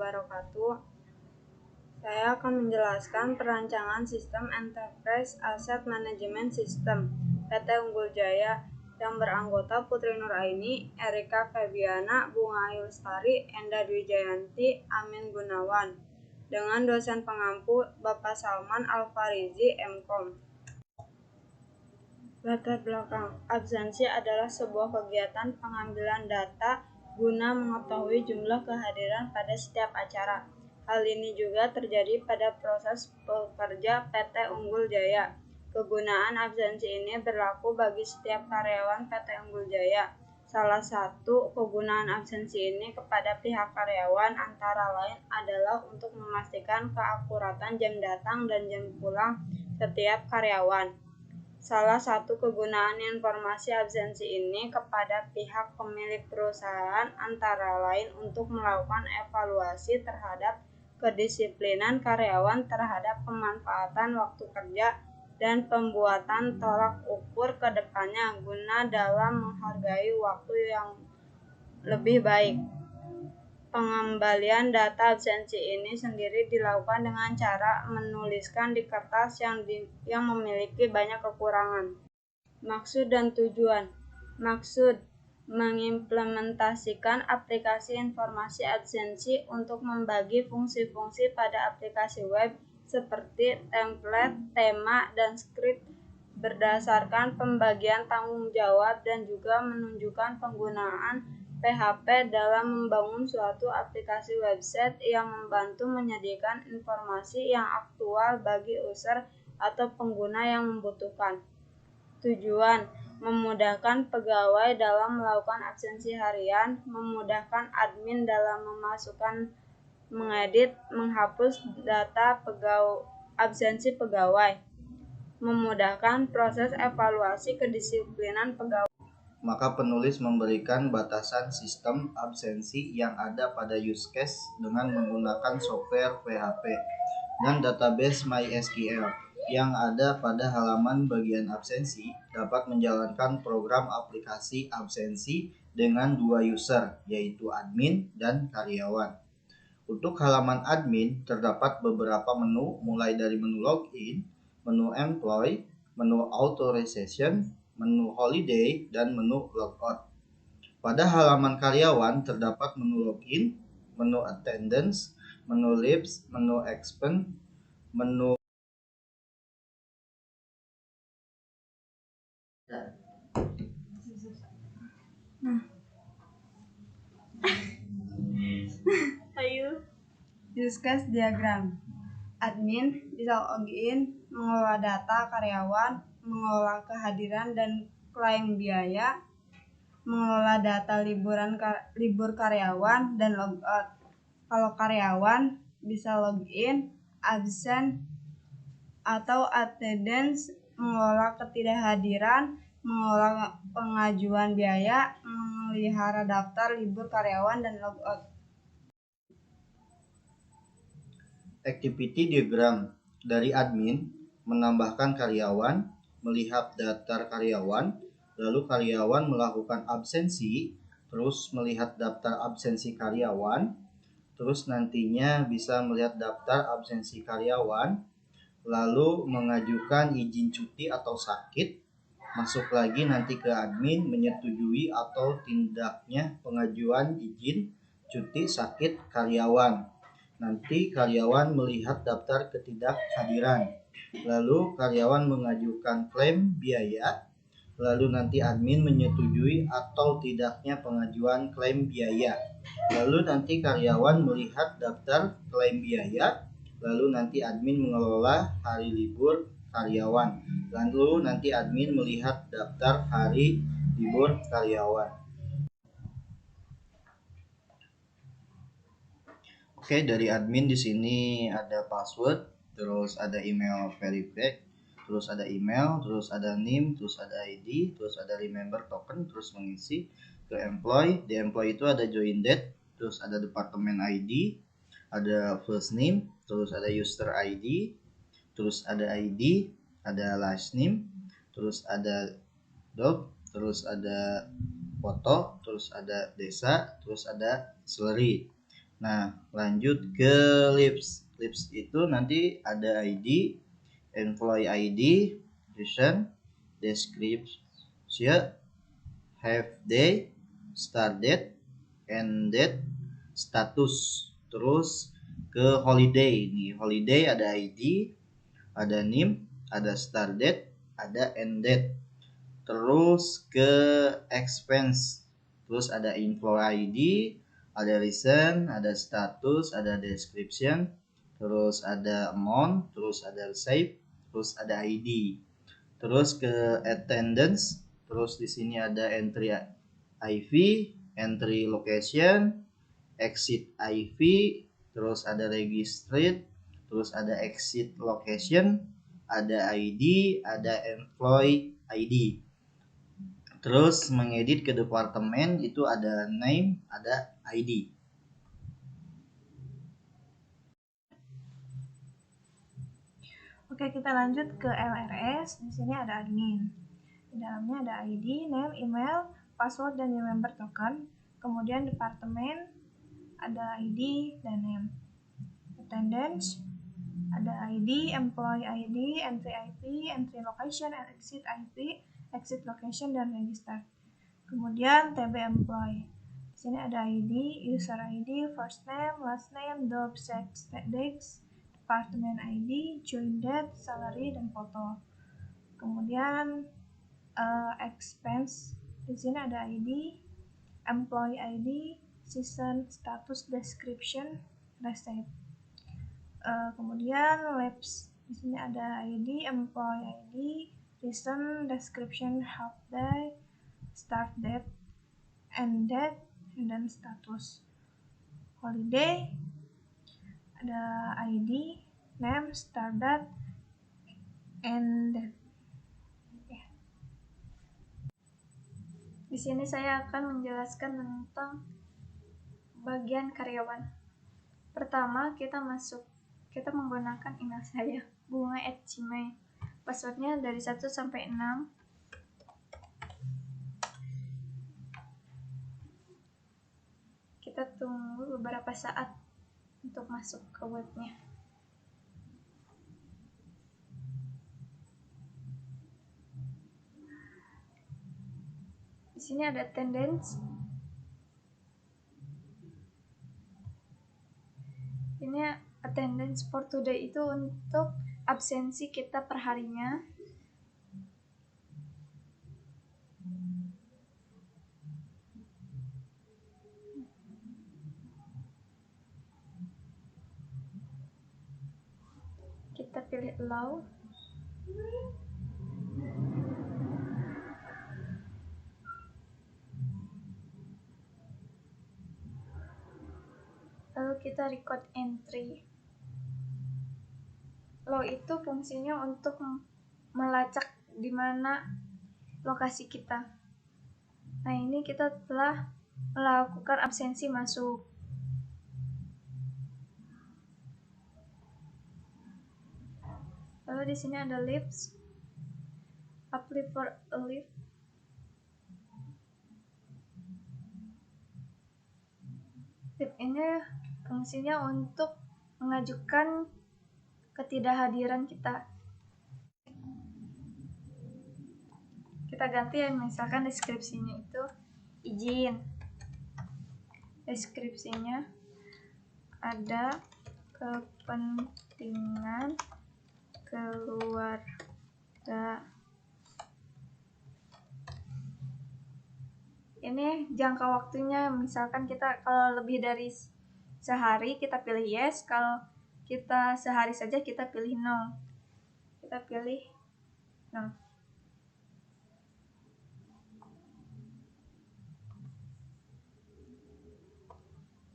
wabarakatuh. Saya akan menjelaskan perancangan sistem Enterprise Asset Management System PT Unggul Jaya yang beranggota Putri Nuraini, Erika Febiana, Bunga Ayu Lestari, Enda Dwi Jayanti, Amin Gunawan, dengan dosen pengampu Bapak Salman Al-Farizi, MKom. Latar belakang absensi adalah sebuah kegiatan pengambilan data guna mengetahui jumlah kehadiran pada setiap acara. Hal ini juga terjadi pada proses pekerja PT Unggul Jaya. Kegunaan absensi ini berlaku bagi setiap karyawan PT Unggul Jaya. Salah satu kegunaan absensi ini kepada pihak karyawan antara lain adalah untuk memastikan keakuratan jam datang dan jam pulang setiap karyawan. Salah satu kegunaan informasi absensi ini kepada pihak pemilik perusahaan antara lain untuk melakukan evaluasi terhadap kedisiplinan karyawan terhadap pemanfaatan waktu kerja dan pembuatan tolak ukur ke depannya guna dalam menghargai waktu yang lebih baik. Pengembalian data absensi ini sendiri dilakukan dengan cara menuliskan di kertas yang memiliki banyak kekurangan. Maksud dan tujuan. Maksud mengimplementasikan aplikasi informasi absensi untuk membagi fungsi-fungsi pada aplikasi web seperti template, tema, dan script berdasarkan pembagian tanggung jawab dan juga menunjukkan penggunaan PHP dalam membangun suatu aplikasi website yang membantu menyediakan informasi yang aktual bagi user atau pengguna yang membutuhkan. Tujuan: memudahkan pegawai dalam melakukan absensi harian, memudahkan admin dalam memasukkan, mengedit, menghapus data absensi pegawai, memudahkan proses evaluasi kedisiplinan pegawai. Maka penulis memberikan batasan sistem absensi yang ada pada use case dengan menggunakan software PHP dan database MySQL yang ada pada halaman bagian absensi dapat menjalankan program aplikasi absensi dengan dua user, yaitu admin dan karyawan. Untuk halaman admin terdapat beberapa menu mulai dari menu login, menu employee, menu authorization, menu holiday, dan menu logout. Pada halaman karyawan terdapat menu login, menu attendance, menu leaves, menu expense, menu Use case diagram. Admin bisa login, mengelola data karyawan, mengelola kehadiran dan klaim biaya, mengelola data libur karyawan, dan logout. Kalau karyawan bisa login, absen, atau attendance, mengelola ketidakhadiran, mengelola pengajuan biaya, memelihara daftar libur karyawan, dan logout. Activity diagram dari admin menambahkan karyawan, melihat daftar karyawan, lalu karyawan melakukan absensi, terus melihat daftar absensi karyawan, terus nantinya bisa melihat daftar absensi karyawan, lalu mengajukan izin cuti atau sakit, masuk lagi nanti ke admin menyetujui atau tindaknya pengajuan izin cuti sakit karyawan. Nanti karyawan melihat daftar ketidakhadiran, lalu karyawan mengajukan klaim biaya, lalu nanti admin menyetujui atau tidaknya pengajuan klaim biaya, lalu nanti karyawan melihat daftar klaim biaya, lalu nanti admin mengelola hari libur karyawan, lalu nanti admin melihat daftar hari libur karyawan. Oke, dari admin di sini ada password, terus ada email verify, terus ada email, terus ada name, terus ada ID, terus ada remember token, terus mengisi ke employee. Di employee itu ada join date, terus ada departemen ID, ada first name, terus ada user ID, terus ada ID, ada last name, terus ada dog, terus ada foto, terus ada desa, terus ada salary. Nah, lanjut ke leaves. Leaves itu nanti ada ID, employee ID, reason, description, have day, start date, end date, status. Terus ke holiday. Nih, holiday ada ID, ada name, ada start date, ada end date. Terus ke expense, terus ada info ID, ada reason, ada status, ada description, terus ada amount, terus ada receipt, terus ada ID. Terus ke attendance, terus di sini ada entry IV, entry location, exit IV, terus ada registered, terus ada exit location, ada ID, ada employee ID. Terus mengedit ke departemen itu ada name, ada ID. Oke, kita lanjut ke LRS. Di sini ada admin. Di dalamnya ada ID, name, email, password, dan new member token. Kemudian departemen ada ID dan name. Attendance ada ID, employee ID, entry IP, entry location, exit IP, exit location, dan register. Kemudian TB employee. Di sini ada ID, user ID, first name, last name, job, sex, dates, department ID, join date, salary, dan foto. Kemudian expense. Di sini ada ID, employee ID, season, status, description, receipt. Kemudian labs. Di sini ada ID, employee ID, reason, description, half day, start date, end date, dan status. Holiday ada ID, name, start date, end date. Di sini saya akan menjelaskan tentang bagian karyawan. Pertama, kita menggunakan email saya, bunga@gmail. Passwordnya dari 1 sampai 6. Kita tunggu beberapa saat untuk masuk ke webnya. Di sini ada attendance. Ini attendance for today itu untuk absensi kita per harinya. Kita pilih allow. Lalu kita record entry. Allow itu fungsinya untuk melacak di mana lokasi kita. Nah, ini kita telah melakukan absensi masuk. Lalu di sini ada leaves. Apply for a leave. Leave ini fungsinya untuk mengajukan ketidakhadiran kita. Kita ganti ya, misalkan deskripsinya itu izin. Deskripsinya ada kepentingan keluarga. Ini jangka waktunya, misalkan kita kalau lebih dari sehari kita pilih yes, kalau kita sehari saja kita pilih no. Kita pilih no.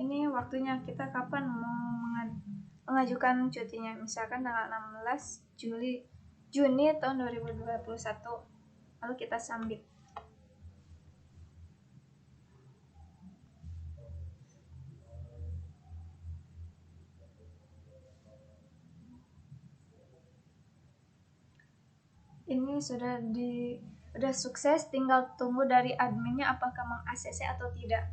Ini waktunya kita kapan mau mengajukan cutinya, misalkan tanggal 16 Juni tahun 2021. Lalu kita submit. Ini sudah sukses, tinggal tunggu dari adminnya apakah meng-ACC atau tidak.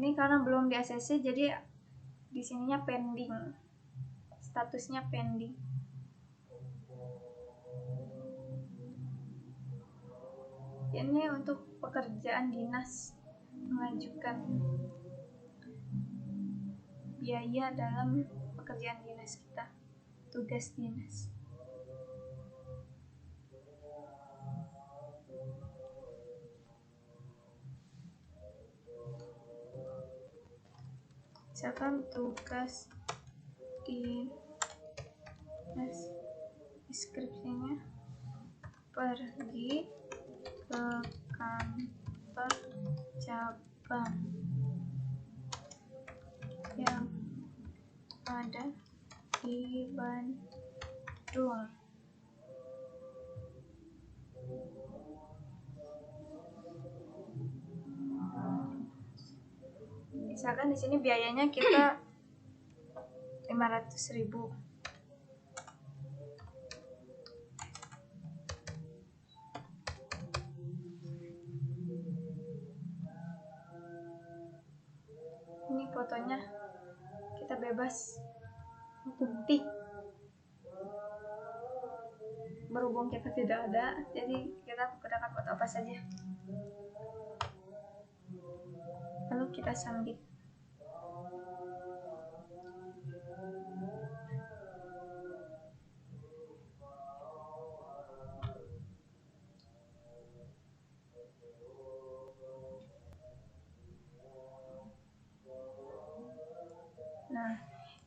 Ini karena belum di ACC, jadi di sininya pending. Statusnya pending. Ini untuk pekerjaan dinas, mengajukan biaya dalam pekerjaan dinas kita, tugas dinas. Misalkan tugas dinas, deskripsinya pergi ke kantor cabang yang ada di Bandung. Misalkan di sini biayanya kita 500.000. Ini fotonya, kita bebas bukti. Berhubung kita tidak ada, jadi kita gunakan foto apa saja. Lalu kita submit. Nah,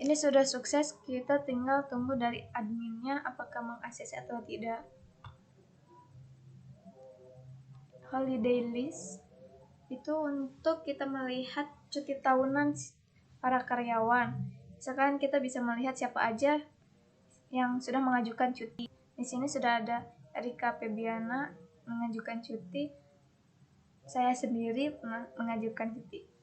ini sudah sukses, kita tinggal tunggu dari adminnya apakah mengakses atau tidak. Holiday list itu untuk kita melihat cuti tahunan para karyawan. Misalkan kita bisa melihat siapa aja yang sudah mengajukan cuti. Di sini sudah ada Erika Febiana mengajukan cuti. Saya sendiri pernah mengajukan cuti.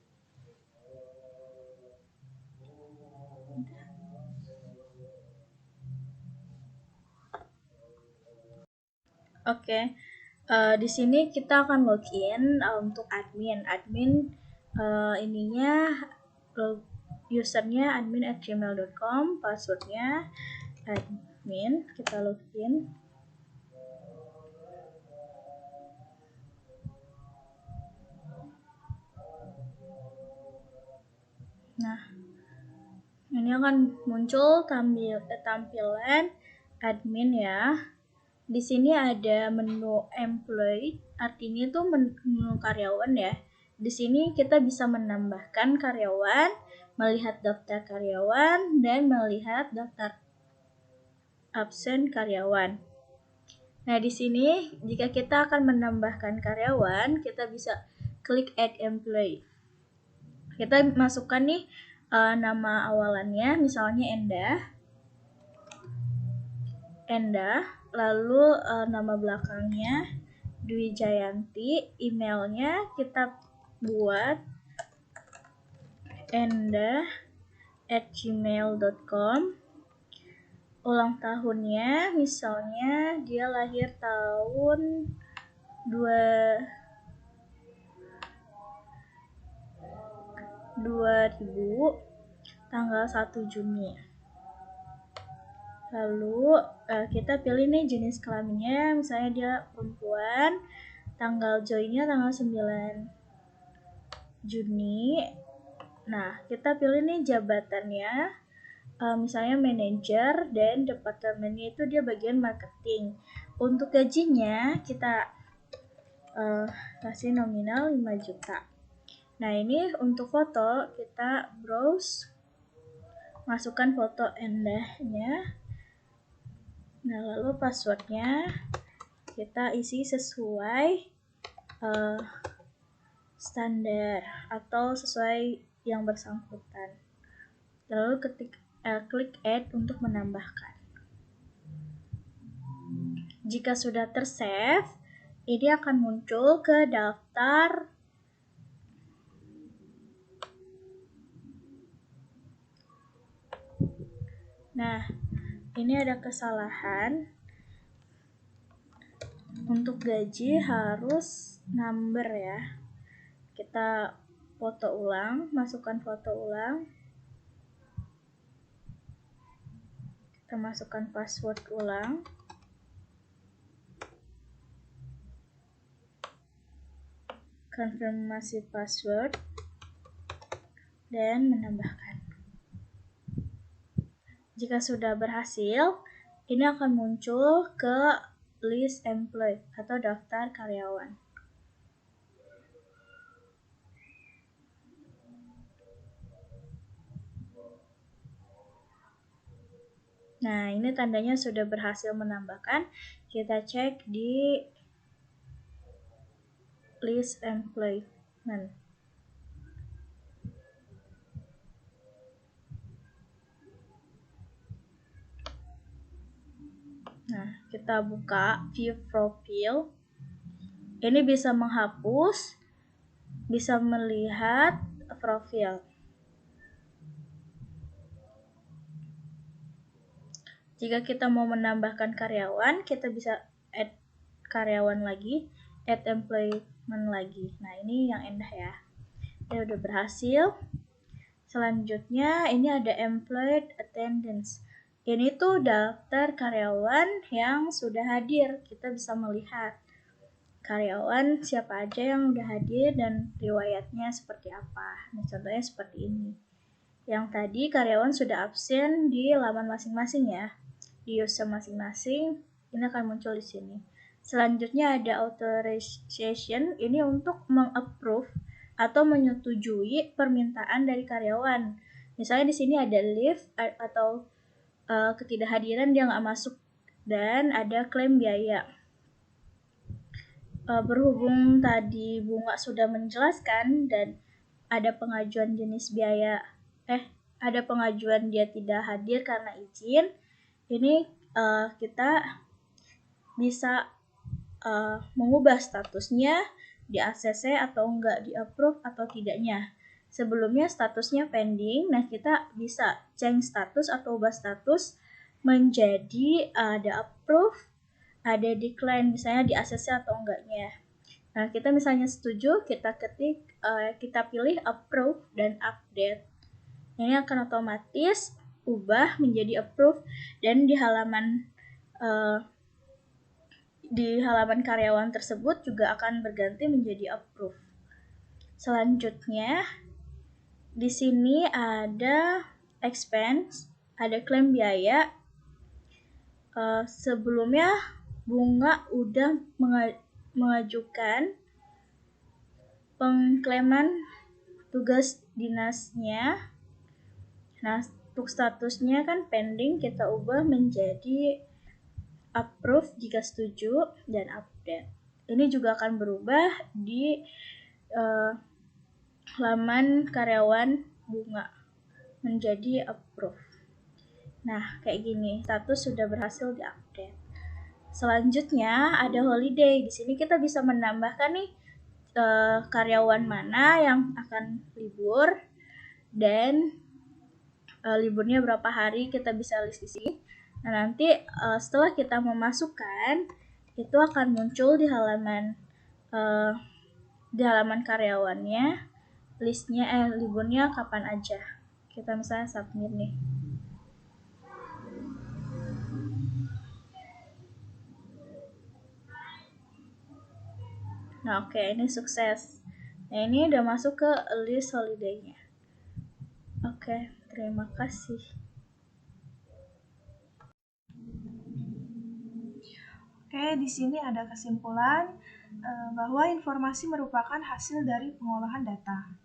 Oke, di sini kita akan login untuk admin. Ininya usernya admin@gmail.com, passwordnya admin. Kita login. Nah, ini akan muncul tampilan admin ya. Di sini ada menu employee, artinya itu menu karyawan ya. Di sini kita bisa menambahkan karyawan, melihat daftar karyawan, dan melihat daftar absen karyawan. Nah, di sini jika kita akan menambahkan karyawan, kita bisa klik add employee. Kita masukkan nih nama awalannya, misalnya Endah, lalu nama belakangnya Dwi Jayanti, emailnya kita buat endah@gmail.com, ulang tahunnya misalnya dia lahir tahun 2000, tanggal 1 Juni. Lalu kita pilih nih jenis kelaminnya, misalnya dia perempuan, tanggal joinnya tanggal 9 Juni. Nah, kita pilih nih jabatannya, misalnya manajer, dan departemennya itu dia bagian marketing. Untuk gajinya kita kasih nominal 5 juta. Nah, ini untuk foto kita browse, masukkan foto Endahnya. Nah, lalu passwordnya kita isi sesuai standar atau sesuai yang bersangkutan. Lalu klik add untuk menambahkan. Jika sudah tersave, ini akan muncul ke daftar Nah, ini ada kesalahan. Untuk gaji harus number ya. Kita foto ulang, masukkan foto ulang. Kita masukkan password ulang. Konfirmasi password dan menambahkan. Jika sudah berhasil, ini akan muncul ke list employee atau daftar karyawan. Nah, ini tandanya sudah berhasil menambahkan. Kita cek di list employment. Nah, kita buka view profile. Ini bisa menghapus, bisa melihat profil. Jika kita mau menambahkan karyawan, kita bisa add karyawan lagi, add employment lagi. Nah, ini yang indah ya. Ya udah berhasil. Selanjutnya ini ada employed attendance. Ini tuh daftar karyawan yang sudah hadir. Kita bisa melihat karyawan siapa aja yang udah hadir dan riwayatnya seperti apa. Nah, contohnya seperti ini. Yang tadi karyawan sudah absen di laman masing-masing ya. Di user masing-masing, ini akan muncul di sini. Selanjutnya ada authorization, ini untuk meng-approve atau menyetujui permintaan dari karyawan. Misalnya di sini ada leave atau ketidakhadiran dia nggak masuk dan ada klaim biaya. Berhubung tadi Bunga sudah menjelaskan dan ada pengajuan jenis biaya, ada pengajuan dia tidak hadir karena izin, ini kita bisa mengubah statusnya di ACC atau enggak, di approve atau tidaknya. Sebelumnya statusnya pending, nah kita bisa change status atau ubah status menjadi ada approve, ada decline, misalnya di ACC atau enggaknya. Nah, kita misalnya setuju, kita ketik, kita pilih approve dan update. Ini akan otomatis ubah menjadi approve dan di halaman karyawan tersebut juga akan berganti menjadi approve. Selanjutnya, di sini ada expense, ada klaim biaya. Sebelumnya Bunga udah mengajukan pengklaiman tugas dinasnya. Nah, untuk statusnya kan pending, kita ubah menjadi approve jika setuju dan update. Ini juga akan berubah di halaman karyawan Bunga menjadi approve. Nah, kayak gini, status sudah berhasil diupdate. Selanjutnya ada holiday. Di sini kita bisa menambahkan nih karyawan mana yang akan libur dan liburnya berapa hari, kita bisa list di sini. Nah, nanti setelah kita memasukkan, itu akan muncul di halaman karyawannya, listnya liburnya kapan aja. Kita misalnya submit nih. Nah, oke, ini sukses. Nah, ini udah masuk ke list holiday-nya. Oke, terima kasih. Oke, di sini ada kesimpulan bahwa informasi merupakan hasil dari pengolahan data.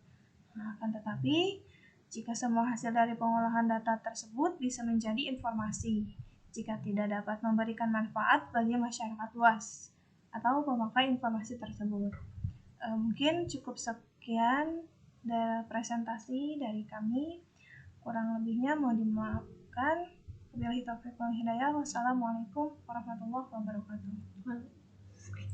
Nah, akan tetapi, jika semua hasil dari pengolahan data tersebut bisa menjadi informasi, jika tidak dapat memberikan manfaat bagi masyarakat luas atau pemakai informasi tersebut. Mungkin cukup sekian dari presentasi dari kami. Kurang lebihnya mohon dimaafkan. Wabillahi taufiq wal hidayah. Wassalamualaikum warahmatullahi wabarakatuh.